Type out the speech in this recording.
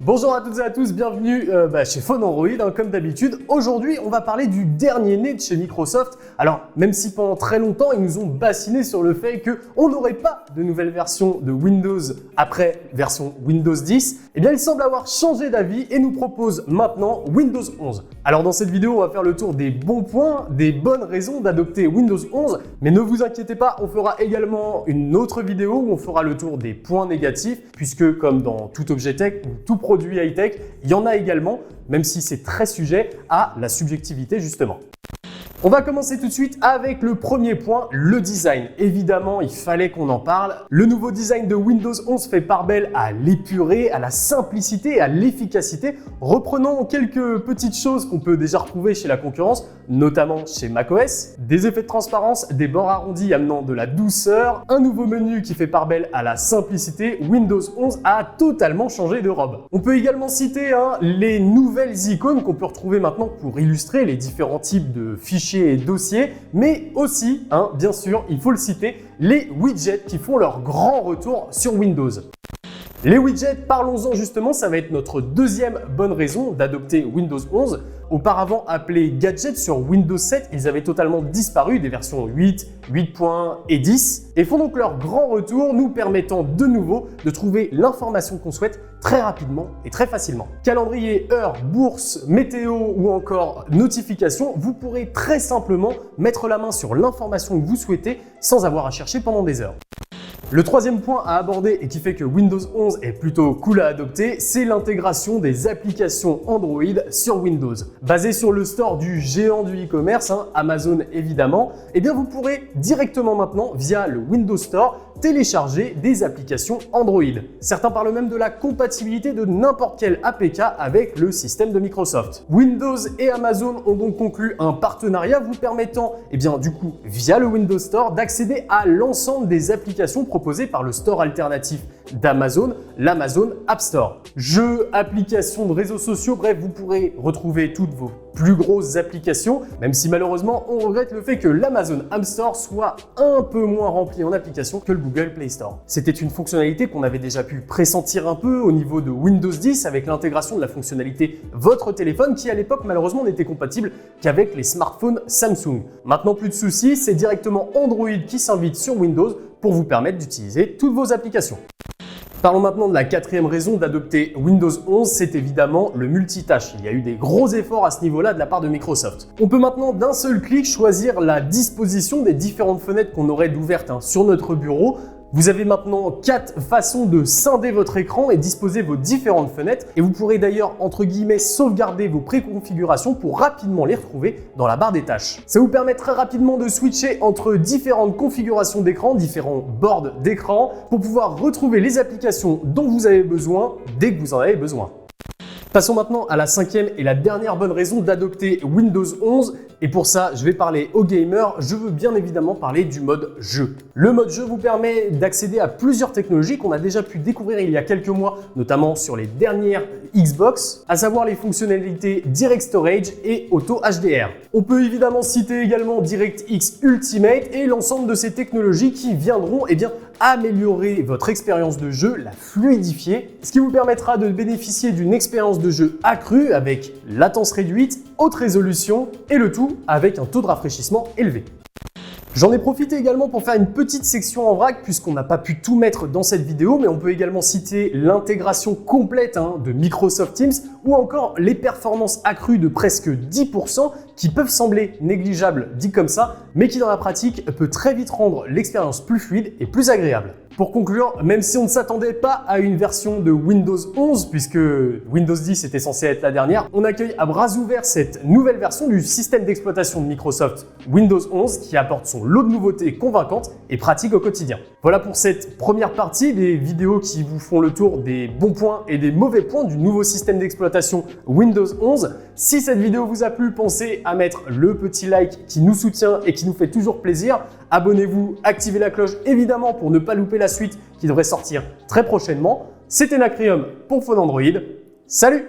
Bonjour à toutes et à tous, bienvenue chez Phone Android, comme d'habitude. Aujourd'hui, on va parler du dernier né de chez Microsoft. Alors, même si pendant très longtemps, ils nous ont bassiné sur le fait qu'on n'aurait pas de nouvelle version de Windows après version Windows 10, eh bien, ils semblent avoir changé d'avis et nous proposent maintenant Windows 11. Alors, dans cette vidéo, on va faire le tour des bons points, des bonnes raisons d'adopter Windows 11, mais ne vous inquiétez pas, on fera également une autre vidéo où on fera le tour des points négatifs, puisque comme dans tout objet tech ou tout produit high-tech, il y en a également, même si c'est très sujet à la subjectivité justement. On va commencer tout de suite avec le premier point, le design. Évidemment, il fallait qu'on en parle. Le nouveau design de Windows 11 fait part belle à l'épuré, à la simplicité et à l'efficacité. Reprenons quelques petites choses qu'on peut déjà retrouver chez la concurrence, notamment chez macOS. Des effets de transparence, des bords arrondis amenant de la douceur, un nouveau menu qui fait part belle à la simplicité. Windows 11 a totalement changé de robe. On peut également citer les nouvelles icônes qu'on peut retrouver maintenant pour illustrer les différents types de fichiers et dossiers, mais aussi, bien sûr, il faut le citer, les widgets qui font leur grand retour sur Windows. Les widgets, parlons-en justement, ça va être notre deuxième bonne raison d'adopter Windows 11. Auparavant appelés gadgets sur Windows 7, ils avaient totalement disparu des versions 8, 8.1 et 10 et font donc leur grand retour, nous permettant de nouveau de trouver l'information qu'on souhaite très rapidement et très facilement. Calendrier, heure, bourse, météo ou encore notification, vous pourrez très simplement mettre la main sur l'information que vous souhaitez sans avoir à chercher pendant des heures. Le troisième point à aborder et qui fait que Windows 11 est plutôt cool à adopter, c'est l'intégration des applications Android sur Windows. Basé sur le store du géant du e-commerce, Amazon évidemment, eh bien vous pourrez directement maintenant, via le Windows Store, télécharger des applications Android. Certains parlent même de la compatibilité de n'importe quel APK avec le système de Microsoft. Windows et Amazon ont donc conclu un partenariat vous permettant, via le Windows Store, d'accéder à l'ensemble des applications proposées par le store alternatif d'Amazon, l'Amazon App Store. Jeux, applications de réseaux sociaux, bref, vous pourrez retrouver toutes vos plus grosses applications, même si malheureusement on regrette le fait que l'Amazon App Store soit un peu moins rempli en applications que le Google Play Store. C'était une fonctionnalité qu'on avait déjà pu pressentir un peu au niveau de Windows 10 avec l'intégration de la fonctionnalité Votre téléphone qui à l'époque malheureusement n'était compatible qu'avec les smartphones Samsung. Maintenant plus de soucis, c'est directement Android qui s'invite sur Windows pour vous permettre d'utiliser toutes vos applications. Parlons maintenant de la quatrième raison d'adopter Windows 11, c'est évidemment le multitâche. Il y a eu des gros efforts à ce niveau-là de la part de Microsoft. On peut maintenant d'un seul clic choisir la disposition des différentes fenêtres qu'on aurait d'ouvertes sur notre bureau. Vous avez maintenant 4 façons de scinder votre écran et disposer vos différentes fenêtres et vous pourrez d'ailleurs entre guillemets sauvegarder vos préconfigurations pour rapidement les retrouver dans la barre des tâches. Ça vous permet très rapidement de switcher entre différentes configurations d'écran, différents boards d'écran pour pouvoir retrouver les applications dont vous avez besoin dès que vous en avez besoin. Passons maintenant à la cinquième et la dernière bonne raison d'adopter Windows 11. Et pour ça, je vais parler aux gamers. Je veux bien évidemment parler du mode jeu. Le mode jeu vous permet d'accéder à plusieurs technologies qu'on a déjà pu découvrir il y a quelques mois, notamment sur les dernières Xbox, à savoir les fonctionnalités Direct Storage et Auto HDR. On peut évidemment citer également DirectX Ultimate et l'ensemble de ces technologies qui viendront améliorer votre expérience de jeu, la fluidifier, ce qui vous permettra de bénéficier d'une expérience de jeu accrue avec latence réduite, haute résolution et le tout avec un taux de rafraîchissement élevé. J'en ai profité également pour faire une petite section en vrac puisqu'on n'a pas pu tout mettre dans cette vidéo, mais on peut également citer l'intégration complète de Microsoft Teams ou encore les performances accrues de presque 10% qui peuvent sembler négligeables dit comme ça, mais qui dans la pratique peut très vite rendre l'expérience plus fluide et plus agréable. Pour conclure, même si on ne s'attendait pas à une version de Windows 11, puisque Windows 10 était censé être la dernière, on accueille à bras ouverts cette nouvelle version du système d'exploitation de Microsoft Windows 11 qui apporte son lot de nouveautés convaincantes et pratiques au quotidien. Voilà pour cette première partie des vidéos qui vous font le tour des bons points et des mauvais points du nouveau système d'exploitation Windows 11. Si cette vidéo vous a plu, pensez à mettre le petit like qui nous soutient et qui nous fait toujours plaisir. Abonnez-vous, activez la cloche évidemment pour ne pas louper la suite qui devrait sortir très prochainement. C'était Nacrium pour Phone Android. Salut!